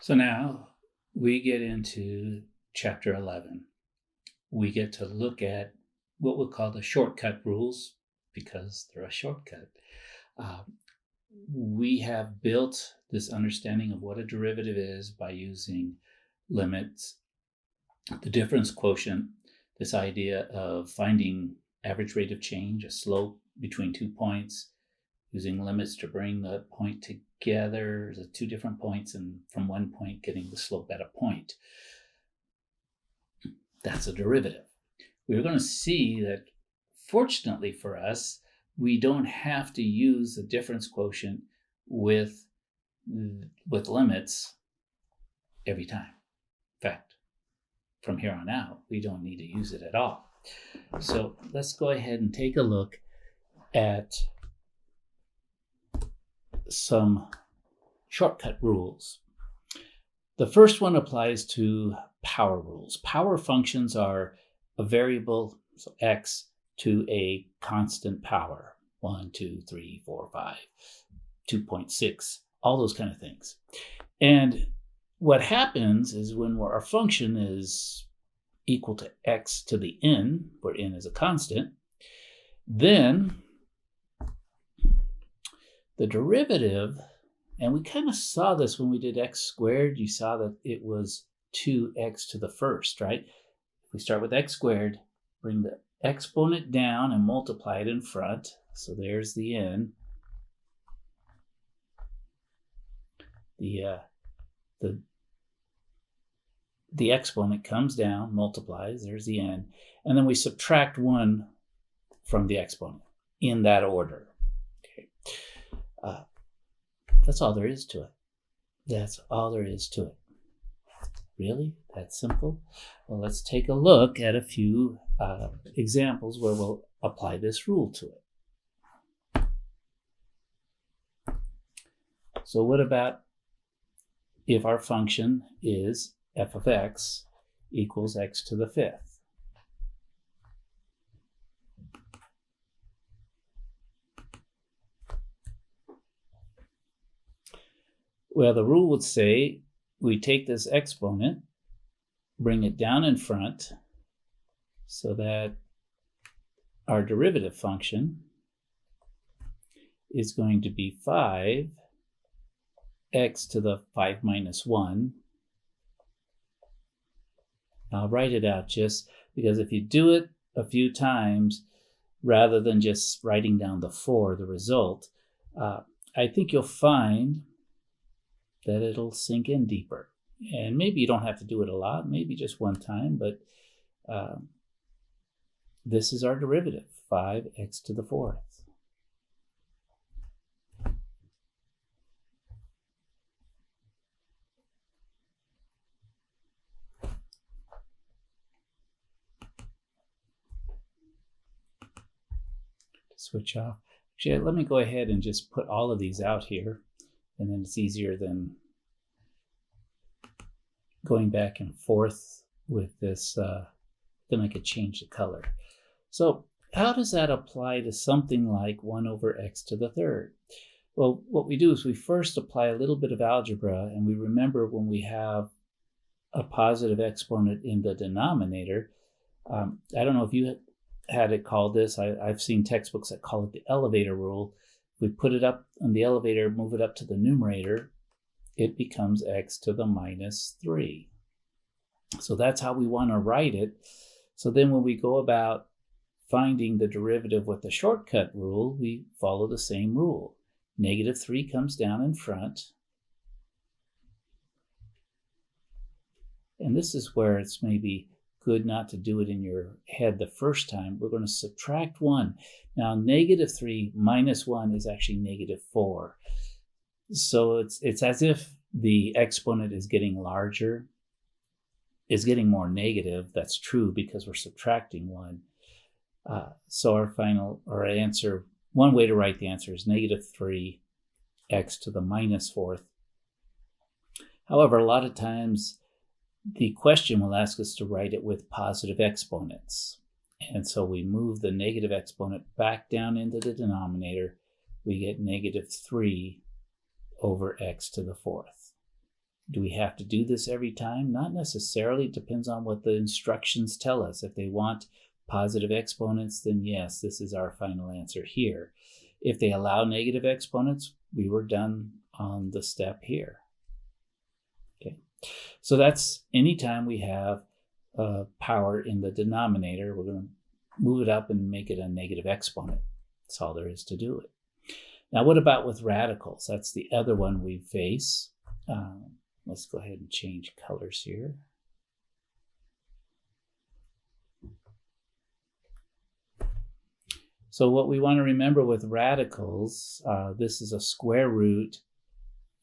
So now we get into chapter 11. We get to look at what we'll call the shortcut rules because they're a shortcut. We have built this understanding of what a derivative is by using limits, the difference quotient, this idea of finding average rate of change, a slope between 2 points, using limits to bring the point together, the 2 different points, and from one point getting the slope at a point. That's a derivative. We're going to see that, fortunately for us, we don't have to use the difference quotient with limits every time. In fact, from here on out, we don't need to use it at all. So let's go ahead and take a look at some shortcut rules. The first one applies to power rules. Power functions are a variable, so x, to a constant power, 1, 2, 3, 4, 5, 2.6, all those kind of things. And what happens is when our function is equal to x to the n, where n is a constant, then the derivative, and we kind of saw this when we did x squared, you saw that it was 2x to the first, right? If we start with x squared, bring the exponent down and multiply it in front. So there's the n. The exponent comes down, multiplies, there's the n, and then we subtract 1 from the exponent in that order. Okay. That's all there is to it. That's all there is to it. Really? That simple? Well, let's take a look at a few examples where we'll apply this rule to it. So what about if our function is f of x equals x to the fifth? Well, the rule would say we take this exponent, bring it down in front so that our derivative function is going to be 5x to the 5 minus 1. I'll write it out just because if you do it a few times, rather than just writing down the 4, the result, I think you'll find that it'll sink in deeper. And maybe you don't have to do it a lot, maybe just one time, but this is our derivative, 5x to the 4th. Switch off. Actually, let me go ahead and just put all of these out here, and then it's easier than going back and forth with this. Then I could change the color. So how does that apply to something like 1 over x to the third? Well, what we do is we first apply a little bit of algebra, and we remember when we have a positive exponent in the denominator. I don't know if you had it called this. I've seen textbooks that call it the elevator rule. We put it up on the elevator, move it up to the numerator, it becomes x to the minus 3. So that's how we want to write it. So then when we go about finding the derivative with the shortcut rule, we follow the same rule. Negative 3 comes down in front. And this is where it's maybe good not to do it in your head the first time. We're going to subtract 1. Now, negative 3 minus 1 is actually negative 4. So it's as if the exponent is getting larger, is getting more negative. That's true because we're subtracting 1. So our answer, one way to write the answer is negative 3x to the minus 4th. However, a lot of times the question will ask us to write it with positive exponents. And so we move the negative exponent back down into the denominator. We get negative 3 over x to the 4th. Do we have to do this every time? Not necessarily. It depends on what the instructions tell us. If they want positive exponents, then yes, this is our final answer here. If they allow negative exponents, we were done on the step here. Okay, so that's anytime we have power in the denominator, we're going to move it up and make it a negative exponent. That's all there is to do it. Now, what about with radicals? That's the other one we face. Let's go ahead and change colors here. So what we want to remember with radicals, this is a square root,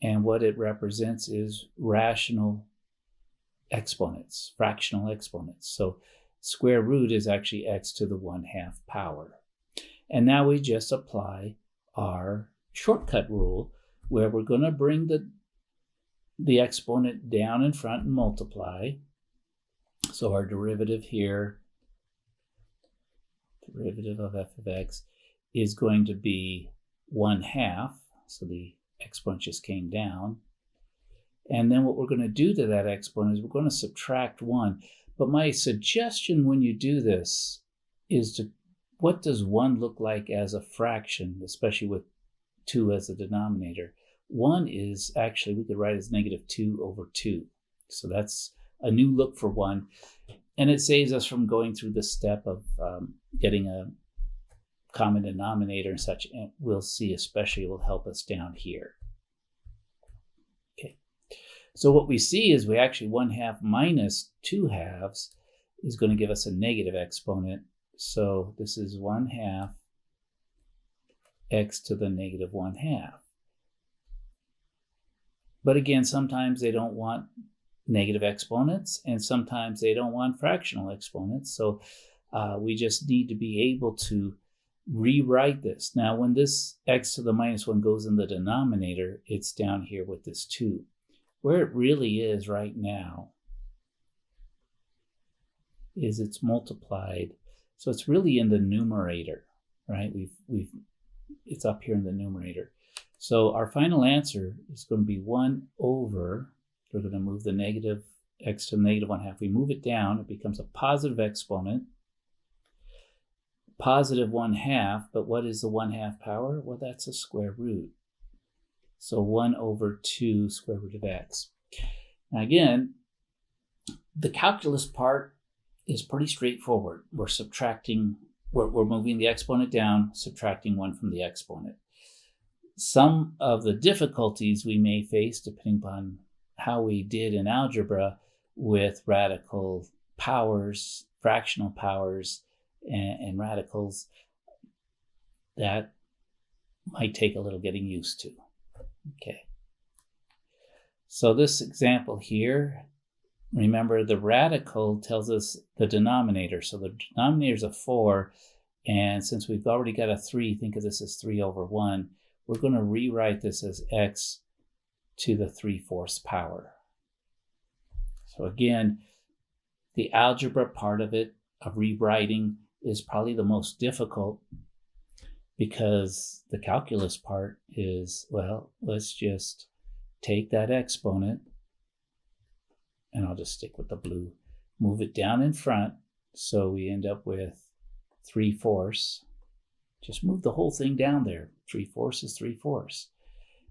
and what it represents is rational exponents, fractional exponents. So square root is actually x to the 1/2 power. And now we just apply our shortcut rule, where we're going to bring the exponent down in front and multiply. So our derivative here, derivative of f of x, is going to be 1/2. So the exponent just came down. And then what we're going to do to that exponent is we're going to subtract 1. But my suggestion when you do this is what does 1 look like as a fraction, especially with 2 as a denominator? 1 is actually, we could write as -2/2. So that's a new look for 1. And it saves us from going through the step of getting a common denominator and such. And we'll see, especially, it will help us down here. Okay. So what we see is we actually 1/2 minus 2/2 is going to give us a negative exponent. So this is 1/2 x to the -1/2. But again, sometimes they don't want negative exponents, and sometimes they don't want fractional exponents. So we just need to be able to rewrite this. Now, when this x to the -1 goes in the denominator, it's down here with this 2. Where it really is right now is it's multiplied. So it's really in the numerator, right? It's up here in the numerator. So our final answer is going to be 1 over, we're going to move the negative x to the -1/2. We move it down, it becomes a positive exponent, positive 1/2, but what is the 1/2 power? Well, that's a square root. So 1 over 2 square root of x. Now again, the calculus part is pretty straightforward. We're subtracting, we're moving the exponent down, subtracting 1 from the exponent. Some of the difficulties we may face, depending upon how we did in algebra with radical powers, fractional powers, and radicals, that might take a little getting used to. Okay. So this example here, remember the radical tells us the denominator. So the denominator is a 4, and since we've already got a 3, think of this as 3 over 1. We're going to rewrite this as x to the 3/4 power. So again, the algebra part of it, of rewriting, is probably the most difficult, because the calculus part is, well, let's just take that exponent, and I'll just stick with the blue, move it down in front, so we end up with 3/4. Just move the whole thing down there. 3/4 is 3/4.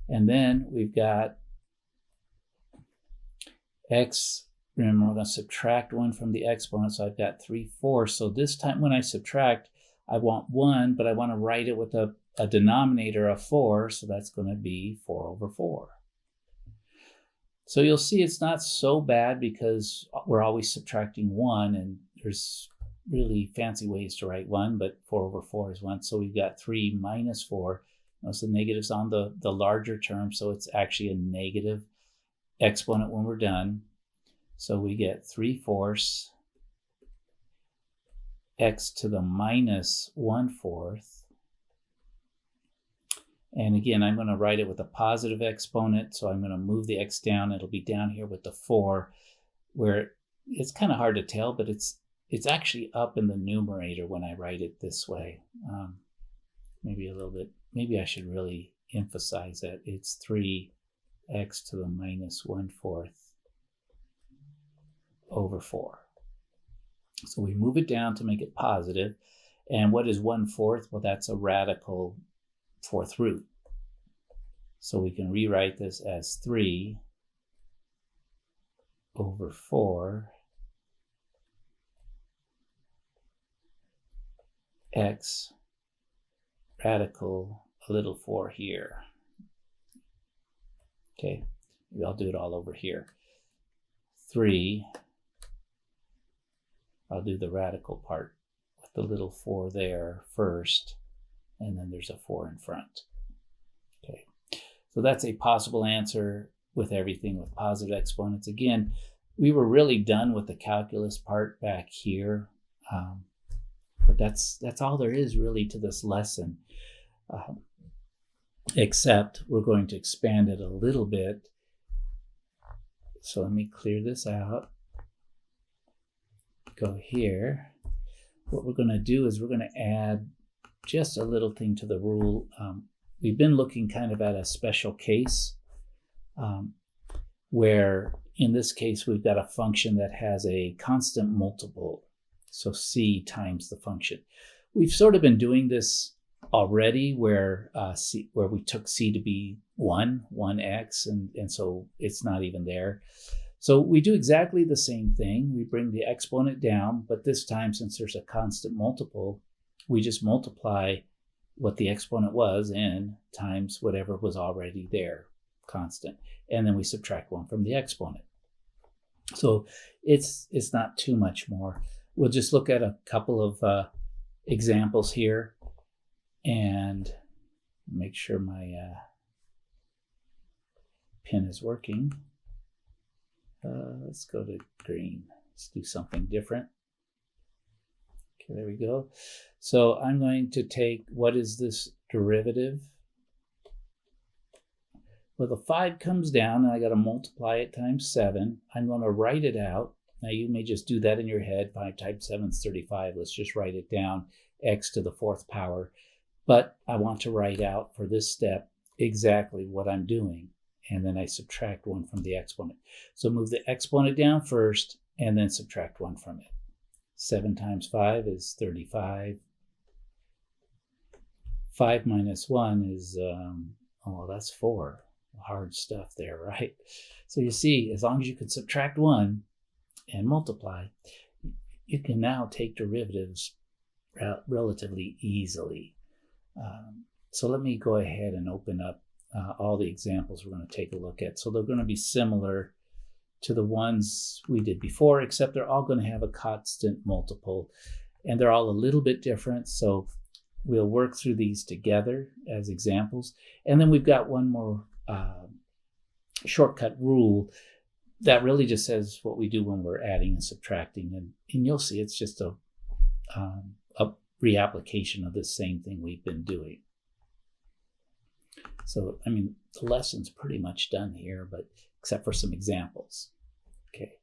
And then we've got x, remember we're going to subtract 1 from the exponent, so I've got 3/4. So this time when I subtract, I want 1, but I want to write it with a denominator of 4, so that's going to be 4 over 4. So you'll see it's not so bad because we're always subtracting 1, and there's really fancy ways to write 1, but 4 over 4 is 1. So we've got 3 minus 4. Notice the negative's on the larger term, so it's actually a negative exponent when we're done. So we get 3/4 x to the -1/4. And again, I'm going to write it with a positive exponent, so I'm going to move the x down. It'll be down here with the 4, where it's kind of hard to tell, but it's actually up in the numerator when I write it this way. Maybe a little bit, maybe I should really emphasize that it's 3 x to the minus 1/4 over 4. So we move it down to make it positive. And what is 1/4? Well, that's a radical fourth root. So we can rewrite this as 3 over 4 x radical a little 4 here. Okay, maybe I'll do it all over here. 3, I'll do the radical part with the little 4 there first, and then there's a 4 in front. Okay, so that's a possible answer with everything with positive exponents. Again, we were really done with the calculus part back here, but that's all there is really to this lesson, except we're going to expand it a little bit. So let me clear this out. Go here. What we're going to do is we're going to add just a little thing to the rule. We've been looking kind of at a special case where in this case we've got a function that has a constant multiple, so c times the function. We've sort of been doing this already where we took c to be 1x, and so it's not even there. So we do exactly the same thing. We bring the exponent down, but this time, since there's a constant multiple, we just multiply what the exponent was n times whatever was already there, constant, and then we subtract 1 from the exponent. So it's not too much more. We'll just look at a couple of examples here and make sure my pen is working. Let's go to green. Let's do something different. Okay, there we go. So I'm going to take, what is this derivative? Well, the 5 comes down, and I got to multiply it times 7. I'm going to write it out. Now, you may just do that in your head. 5 times 7 is 35. Let's just write it down, x to the 4th power. But I want to write out for this step exactly what I'm doing. And then I subtract 1 from the exponent. So move the exponent down first, and then subtract 1 from it. 7 times 5 is 35. 5 minus 1 is, oh, that's 4. Hard stuff there, right? So you see, as long as you can subtract 1 and multiply, you can now take derivatives relatively easily. So let me go ahead and open up all the examples we're going to take a look at. So they're going to be similar to the ones we did before, except they're all going to have a constant multiple, and they're all a little bit different. So we'll work through these together as examples. And then we've got one more shortcut rule that really just says what we do when we're adding and subtracting. And you'll see it's just a reapplication of the same thing we've been doing. So, I mean, the lesson's pretty much done here, but except for some examples. Okay,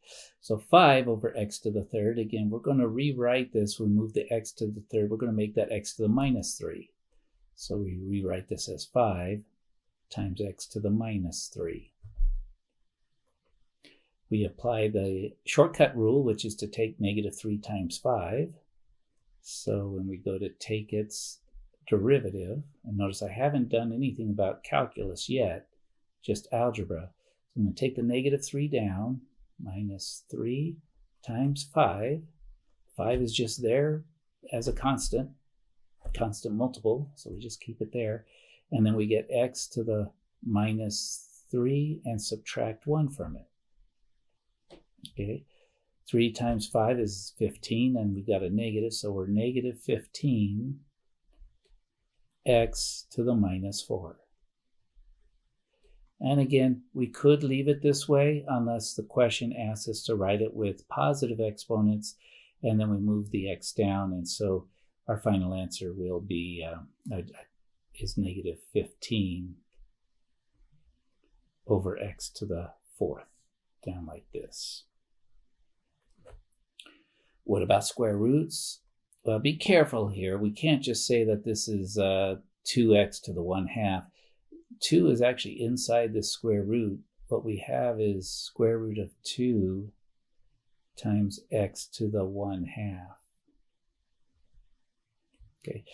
so 5 over x to the 3rd. Again, we're going to rewrite this. We move the x to the 3rd. We're going to make that x to the minus 3. So we rewrite this as 5 times x to the minus 3. We apply the shortcut rule, which is to take negative 3 times 5. So when we go to take its derivative, and notice I haven't done anything about calculus yet, just algebra. So I'm going to take the negative 3 down, minus 3 times 5. 5 is just there as a constant multiple, so we just keep it there. And then we get x to the minus 3 and subtract 1 from it. Okay, 3 times 5 is 15, and we got a negative, so we're negative 15 x to the minus 4. And again, we could leave it this way unless the question asks us to write it with positive exponents, and then we move the x down, and so our final answer will be is negative 15 over x to the 4th, down like this. What about square roots? Well, be careful here. We can't just say that this is 2x to the 1/2. 2 is actually inside the square root. What we have is square root of 2 times x to the 1/2. Okay,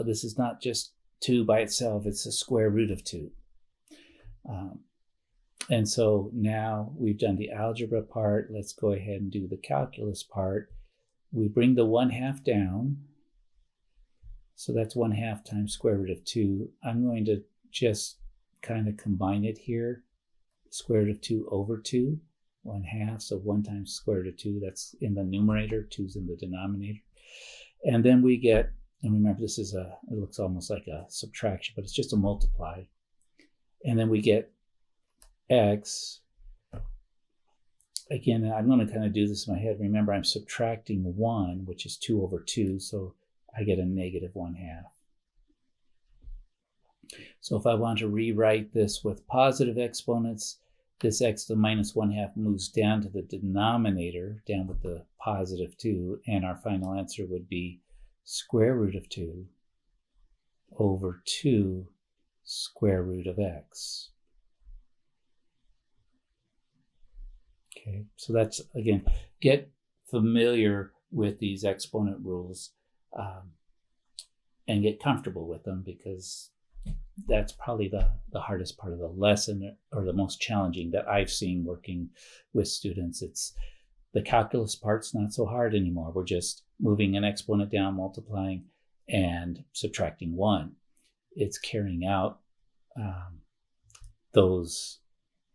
this is not just 2 by itself, it's the square root of 2. And so now we've done the algebra part. Let's go ahead and do the calculus part. We bring the 1/2 down. So that's 1/2 times square root of 2. I'm going to just kind of combine it here. Square root of 2 over 2, 1/2. So 1 times square root of 2, that's in the numerator, 2's in the denominator. And then we get, and remember this is it looks almost like a subtraction, but it's just a multiply. And then we get x. Again, I'm going to kind of do this in my head. Remember, I'm subtracting 1, which is 2 over 2, so I get a negative 1/2. So if I want to rewrite this with positive exponents, this x to the minus 1/2 moves down to the denominator, down with the positive 2, and our final answer would be square root of 2 over 2 square root of x. Okay, so that's, again, get familiar with these exponent rules and get comfortable with them, because that's probably the hardest part of the lesson, or the most challenging that I've seen working with students. It's the calculus part's not so hard anymore. We're just moving an exponent down, multiplying, and subtracting 1. It's carrying out those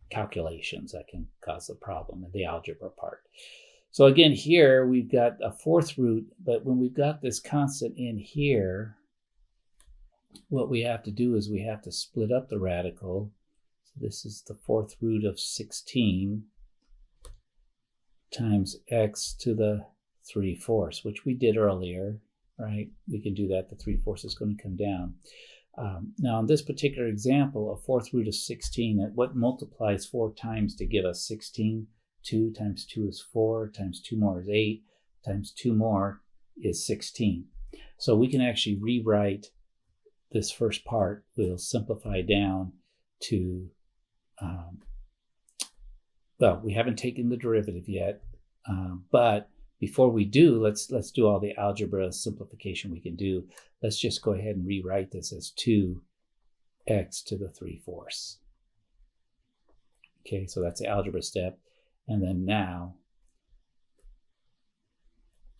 calculations that can cause a problem in the algebra part. So again, here we've got a 4th root, but when we've got this constant in here, what we have to do is we have to split up the radical. So this is the 4th root of 16 times x to the 3/4, which we did earlier, right? We can do that. The 3/4 is going to come down. Now, in this particular example, a 4th root of 16, what multiplies 4 times to give us 16? 2 times 2 is 4, times 2 more is 8, times 2 more is 16. So we can actually rewrite this first part. We'll simplify down to, well, we haven't taken the derivative yet, but before we do, let's do all the algebra simplification we can do. Let's just go ahead and rewrite this as 2x to the 3/4. Okay, so that's the algebra step. And then now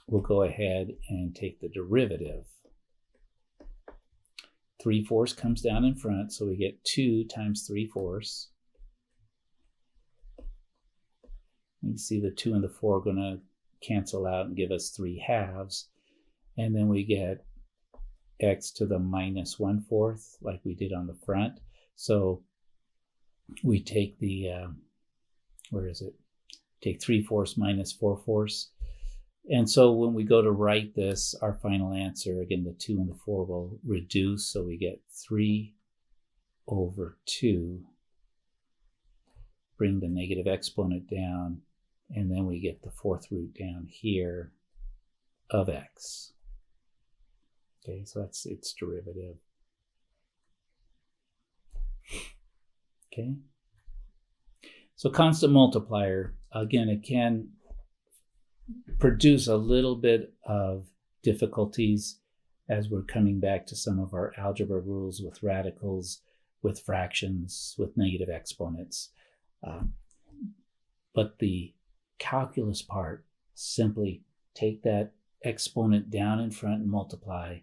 we'll go ahead and take the derivative. 3/4 comes down in front, so we get 2 times 3/4. You can see the 2 and the 4 are going to cancel out and give us 3/2. And then we get x to the minus 1/4, like we did on the front. So we take the, where is it? Take 3/4 minus 4/4. And so when we go to write this, our final answer, again, the 2 and the 4 will reduce. So we get 3 over 2. Bring the negative exponent down. And then we get the 4th root down here of x. Okay, so that's its derivative. Okay. So constant multiplier, again, it can produce a little bit of difficulties as we're coming back to some of our algebra rules with radicals, with fractions, with negative exponents. But the calculus part, simply take that exponent down in front and multiply,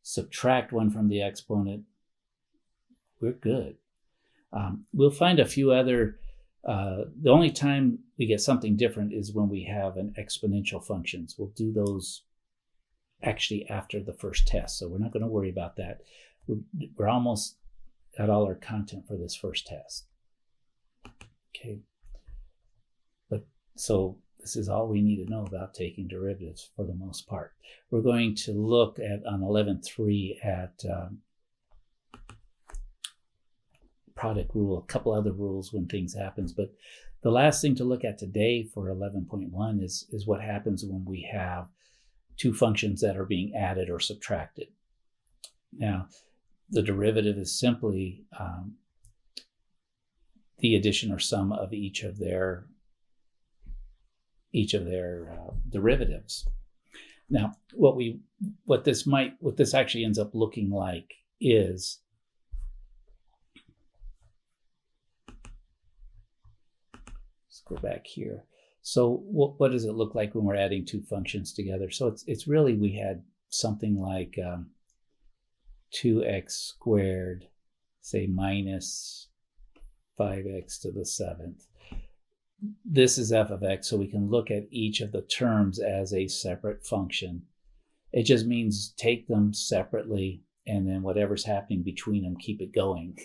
subtract 1 from the exponent, we're good. We'll find a few other, the only time we get something different is when we have an exponential functions. We'll do those actually after the first test, so we're not going to worry about that. We're almost got all our content for this first test. Okay. But so this is all we need to know about taking derivatives for the most part. We're going to look at on 11.3 at product rule, a couple other rules when things happens. But the last thing to look at today for 11.1 is what happens when we have two functions that are being added or subtracted. Now, the derivative is simply the addition or sum of each of their derivatives. Now, what this actually ends up looking like is let's go back here. So what does it look like when we're adding two functions together? So it's really, we had something like 2x squared, say minus 5x to the 7th. This is f of x, so we can look at each of the terms as a separate function. It just means take them separately, and then whatever's happening between them, keep it going.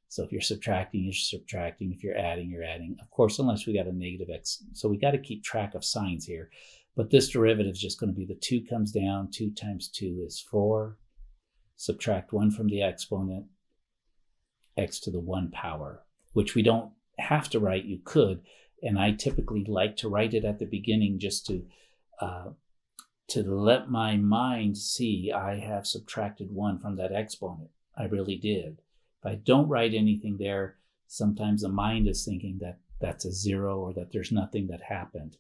So if you're subtracting, you're subtracting. If you're adding, you're adding. Of course, unless we got a negative x. So we got to keep track of signs here. But this derivative is just going to be the 2 comes down. 2 times 2 is 4. Subtract 1 from the exponent, x to the 1 power, which we don't have to write. You could. And I typically like to write it at the beginning just to let my mind see I have subtracted 1 from that exponent. I really did. If I don't write anything there, sometimes the mind is thinking that that's a 0 or that there's nothing that happened.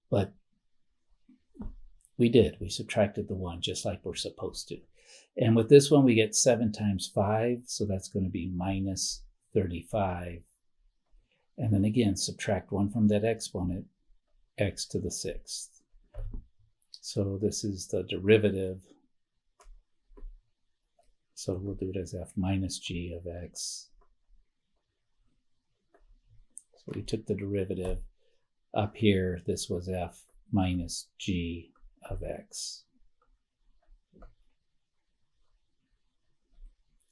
But we did. We subtracted the 1 just like we're supposed to. And with this one, we get 7 times 5. So that's going to be minus 35. And then again, subtract 1 from that exponent, x to the 6th. So this is the derivative. So we'll do it as f minus g of x. So we took the derivative up here. This was f minus g of x.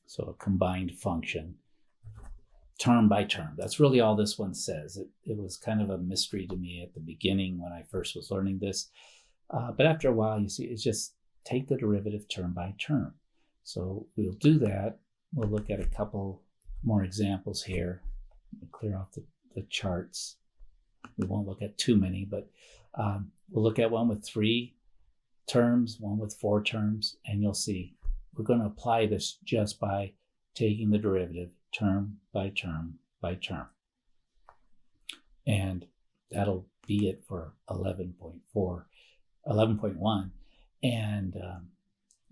So a combined function, term by term. That's really all this one says. It was kind of a mystery to me at the beginning when I first was learning this. But after a while, you see, it's just take the derivative term by term. So we'll do that. We'll look at a couple more examples here. Clear off the charts. We won't look at too many, but we'll look at one with 3 terms, one with 4 terms, and you'll see we're going to apply this just by taking the derivative term by term by term. And that'll be it for 11.1. And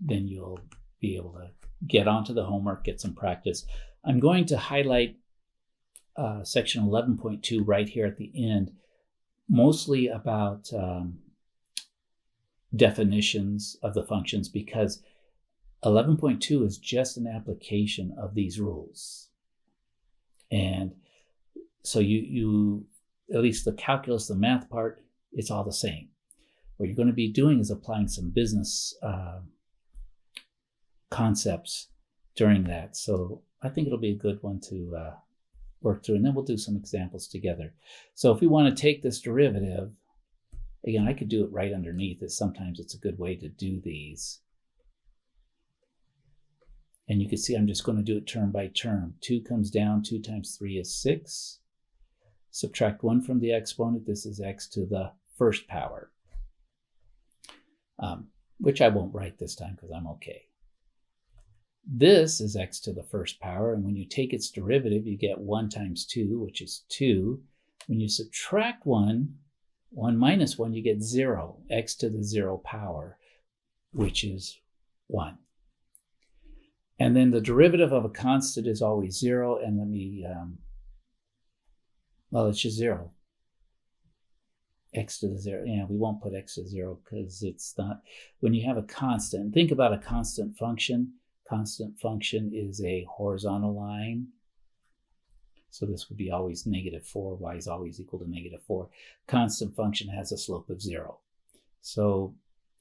then you'll be able to get onto the homework, get some practice. I'm going to highlight section 11.2 right here at the end, mostly about definitions of the functions, because 11.2 is just an application of these rules. And so you at least the calculus, the math part, it's all the same. What you're going to be doing is applying some business concepts during that. So I think it'll be a good one to work through, and then we'll do some examples together. So if we want to take this derivative, again, I could do it right underneath it. Sometimes it's a good way to do these. And you can see I'm just going to do it term by term. 2 comes down, 2 times 3 is 6. Subtract 1 from the exponent. This is x to the 1st power, which I won't write this time because I'm okay. This is x to the 1st power, and when you take its derivative, you get 1 times 2, which is 2. When you subtract 1 minus 1, you get 0, x to the 0 power, which is 1. And then the derivative of a constant is always 0, and let me, well, it's just 0. X to the 0, yeah, we won't put x to 0 because it's not, when you have a constant, think about a constant function. Constant function is a horizontal line. So this would be always -4. Y is always equal to -4. Constant function has a slope of 0. So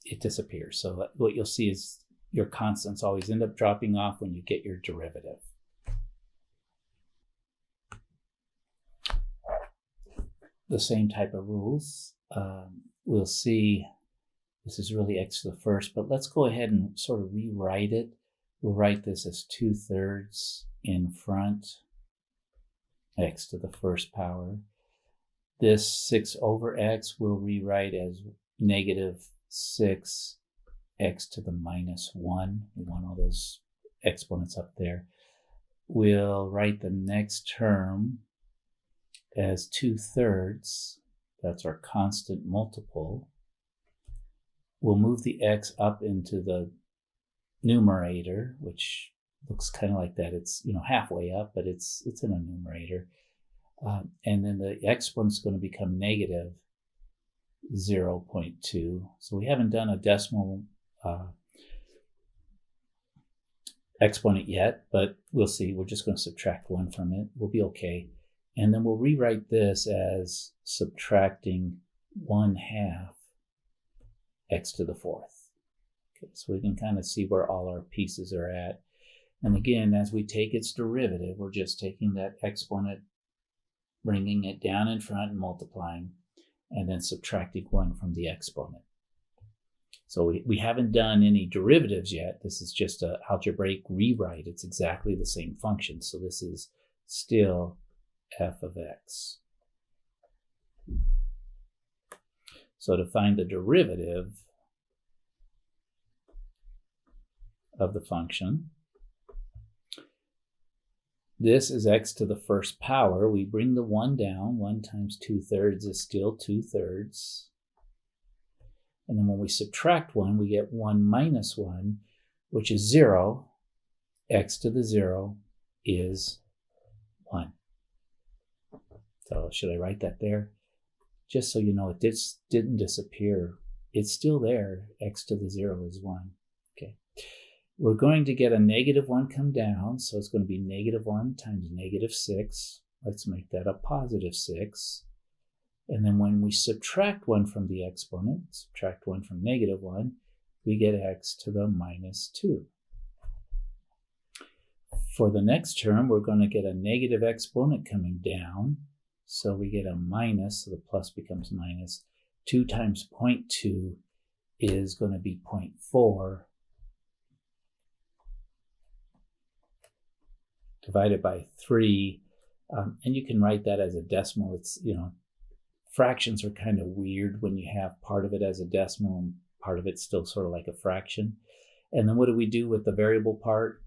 it disappears. So what you'll see is your constants always end up dropping off when you get your derivative. The same type of rules. We'll see this is really x to the 1st, but let's go ahead and sort of rewrite it. We'll write this as 2/3 in front, x to the 1st power. This 6 over x we'll rewrite as -6 x to the -1. We want all those exponents up there. We'll write the next term as 2/3, that's our constant multiple, we'll move the x up into the numerator, which looks kind of like that. It's, halfway up, but it's in a numerator. And then the exponent's going to become negative 0.2. So we haven't done a decimal exponent yet, but we'll see. We're just going to subtract 1 from it. We'll be okay. And then we'll rewrite this as subtracting 1/2 x to the 4th. Okay, so we can kind of see where all our pieces are at. And again, as we take its derivative, we're just taking that exponent, bringing it down in front and multiplying, and then subtracting 1 from the exponent. So we haven't done any derivatives yet. This is just an algebraic rewrite. It's exactly the same function. So this is still f of x. So to find the derivative of the function, this is x to the 1st power. We bring the 1 down. 1 times 2/3 is still 2/3. And then when we subtract 1, we get 1 minus 1, which is 0. X to the 0 is 1. So should I write that there? Just so you know, it didn't disappear. It's still there. X to the 0 is 1. Okay. We're going to get a negative 1 come down, so it's going to be negative 1 times negative 6. Let's make that a positive 6. And then when we subtract 1 from the exponent, subtract 1 from negative 1, we get x to the minus 2. For the next term, we're going to get a negative exponent coming down. So we get a minus, so the plus becomes minus. 2 times 0.2 is going to be 0.4 divided by 3. And you can write that as a decimal. It's, fractions are kind of weird when you have part of it as a decimal and part of it's still sort of like a fraction. And then what do we do with the variable part?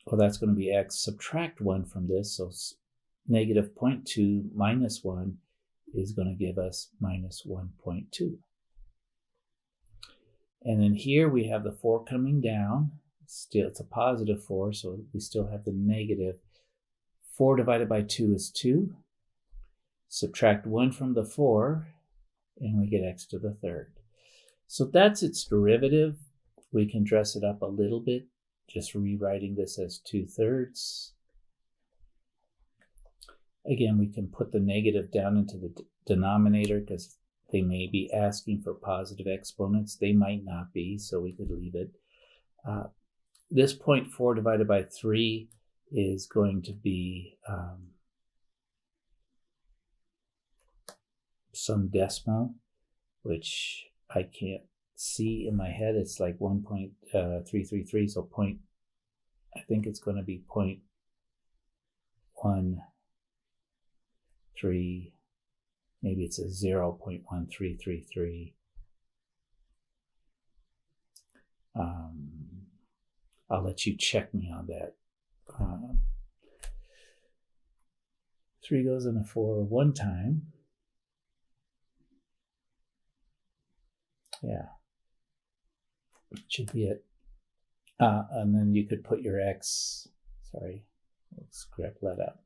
Well, that's going to be x. Subtract 1 from this, so negative 0.2 minus 1 is going to give us minus 1.2. And then here we have the 4 coming down. Still, it's a positive 4, so we still have the negative. 4 divided by 2 is 2. Subtract 1 from the 4, and we get x to the 3rd. So that's its derivative. We can dress it up a little bit, just rewriting this as 2/3. Again, we can put the negative down into the denominator because they may be asking for positive exponents. They might not be, so we could leave it. This 0.4 divided by 3 is going to be some decimal, which I can't see in my head. It's like 1.333, so I think it's going to be 0.13, maybe it's a 0.1333. I'll let you check me on that. 3 goes in a 4 one time. Yeah, should be it. And then you could put your x, let's grab that up,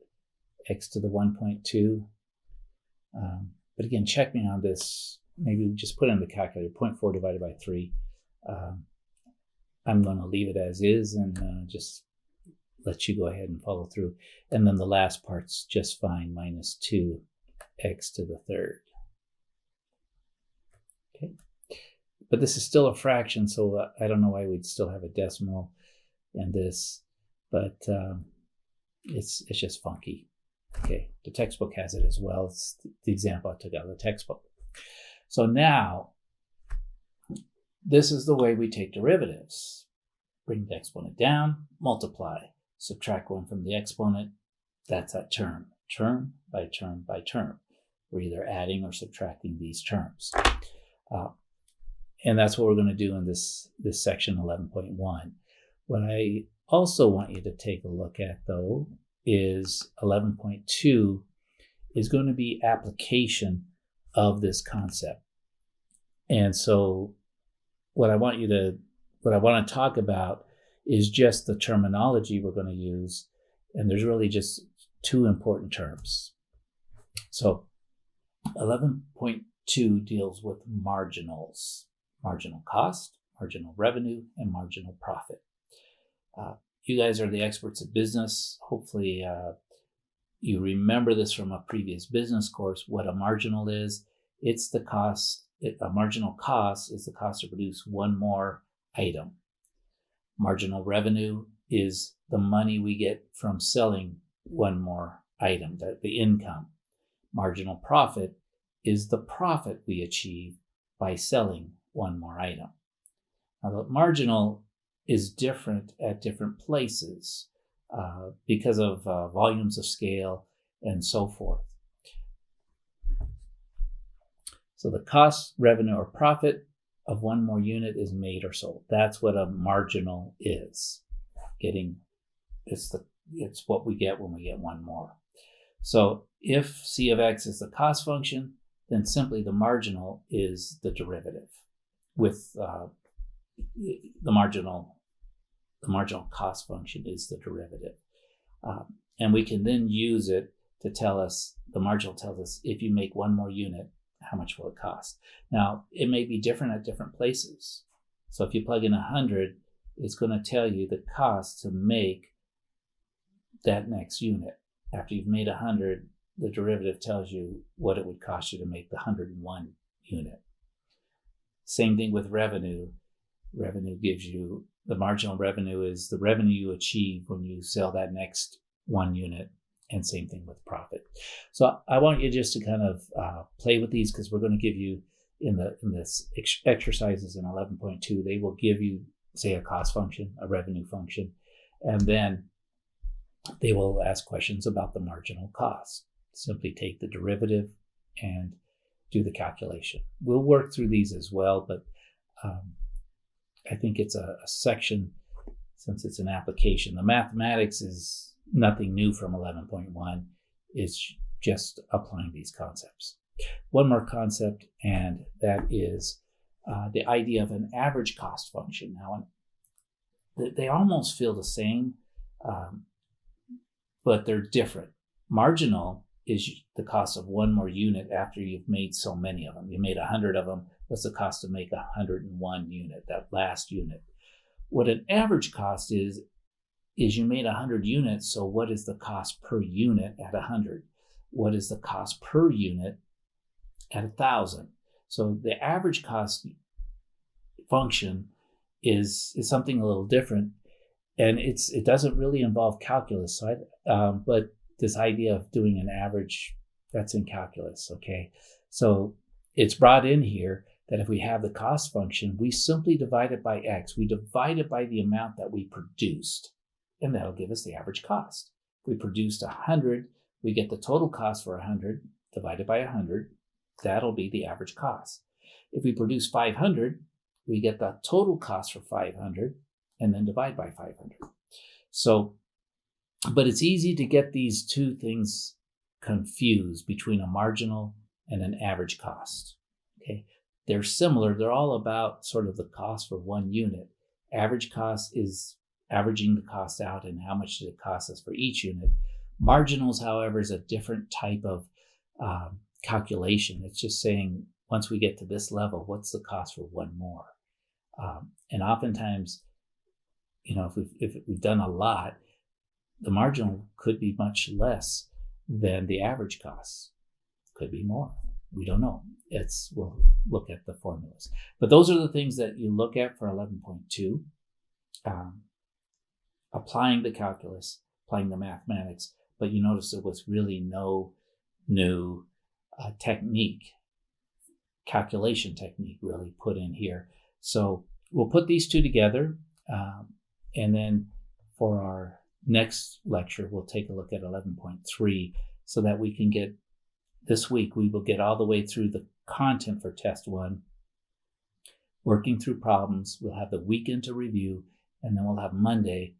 x to the 1.2. But again, check me on this. Maybe just put it in the calculator, 0.4 divided by 3. I'm going to leave it as is and just let you go ahead and follow through. And then the last part's just fine, minus 2 x to the 3rd. Okay. But this is still a fraction, so I don't know why we'd still have a decimal in this, but it's just funky. Okay, the textbook has it as well. It's the example I took out of the textbook. So now, this is the way we take derivatives. Bring the exponent down, multiply, subtract 1 from the exponent. That's that term, term by term by term. We're either adding or subtracting these terms. And that's what we're going to do in this section 11.1. What I also want you to take a look at, though, is 11.2 is going to be application of this concept. And so what I want to talk about is just the terminology we're going to use. And there's really just two important terms. So 11.2 deals with marginals: marginal cost, marginal revenue, and marginal profit. You guys are the experts of business. Hopefully you remember this from a previous business course. What a marginal is, it's the cost. A marginal cost is the cost to produce one more item. Marginal revenue is the money we get from selling one more item, the income. Marginal profit is the profit we achieve by selling one more item. Now, the marginal is different at different places because of volumes of scale and so forth. So the cost, revenue, or profit of one more unit is made or sold. That's what a marginal is. It's what we get when we get one more. So if C of X is the cost function, then simply the marginal is the derivative with the marginal cost function is the derivative. And we can then use it to tell us, the marginal tells us, if you make one more unit, how much will it cost? Now, it may be different at different places. So if you plug in 100, it's going to tell you the cost to make that next unit. After you've made 100, the derivative tells you what it would cost you to make the 101 unit. Same thing with revenue. Revenue gives you, the marginal revenue is the revenue you achieve when you sell that next one unit, and same thing with profit. So I want you just to kind of play with these, because we're going to give you in this exercises in 11.2, they will give you, say, a cost function, a revenue function, and then they will ask questions about the marginal cost. Simply take the derivative and do the calculation. We'll work through these as well, but I think it's a section, since it's an application. The mathematics is nothing new from 11.1. It's just applying these concepts. One more concept, and that is the idea of an average cost function. Now, they almost feel the same, but they're different. Marginal is the cost of one more unit after you've made so many of them. You made 100 of them. What's the cost to make 101 unit, that last unit? What an average cost is you made 100 units, so what is the cost per unit at 100? What is the cost per unit at 1,000? So the average cost function is something a little different, and it doesn't really involve calculus. So but this idea of doing an average, that's in calculus, okay? So it's brought in here that if we have the cost function, we simply divide it by X. We divide it by the amount that we produced, and that'll give us the average cost. If we produced 100, we get the total cost for 100 divided by 100. That'll be the average cost. If we produce 500, we get the total cost for 500 and then divide by 500. So, but it's easy to get these two things confused between a marginal and an average cost. Okay, they're similar. They're all about sort of the cost for one unit. Average cost is averaging the cost out and how much did it cost us for each unit. Marginals, however, is a different type of calculation. It's just saying, once we get to this level, what's the cost for one more? And oftentimes, if we've done a lot, the marginal could be much less than the average cost. Could be more. We don't know. We'll look at the formulas. But those are the things that you look at for 11.2. Applying the calculus, applying the mathematics, but you notice there was really no new calculation technique really put in here. So we'll put these two together, and then for our next lecture, we'll take a look at 11.3 so that we can get, this week, we will get all the way through the content for test 1, working through problems. We'll have the weekend to review, and then we'll have Monday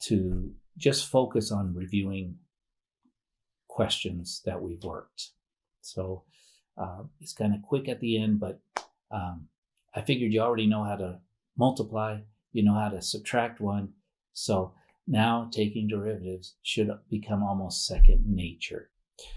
to just focus on reviewing questions that we've worked. So it's kind of quick at the end, but I figured you already know how to multiply, you know how to subtract one. So now taking derivatives should become almost second nature.